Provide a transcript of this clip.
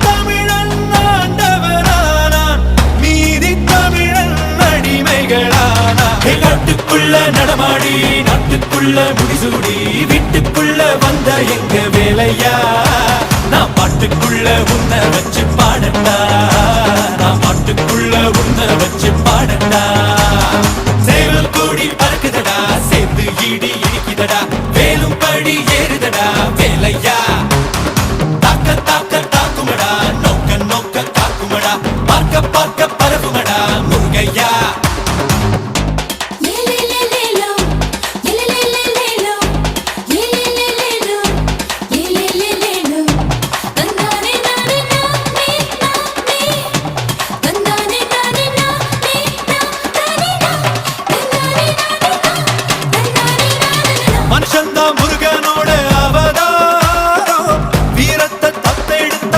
தமிழன் ஆண்டவனானான், மீதி தமிழன் அடிமைகளானான். காட்டுக்குள்ள நடமாடி நாட்டுக்குள்ள முடிசூடி வீட்டுக்குள்ள வந்த எங்க வேலையா, நான் பாட்டுக்குள்ள உன்னை வச்சு பாடட்டா, நான் பாட்டுக்குள்ள உன்னை வச்சு பாடட்டா. சேவல் கூடி பறக்குதடா, சேர்ந்து இடி இடிக்குதடா, வேலும் படி ஏறுதடா.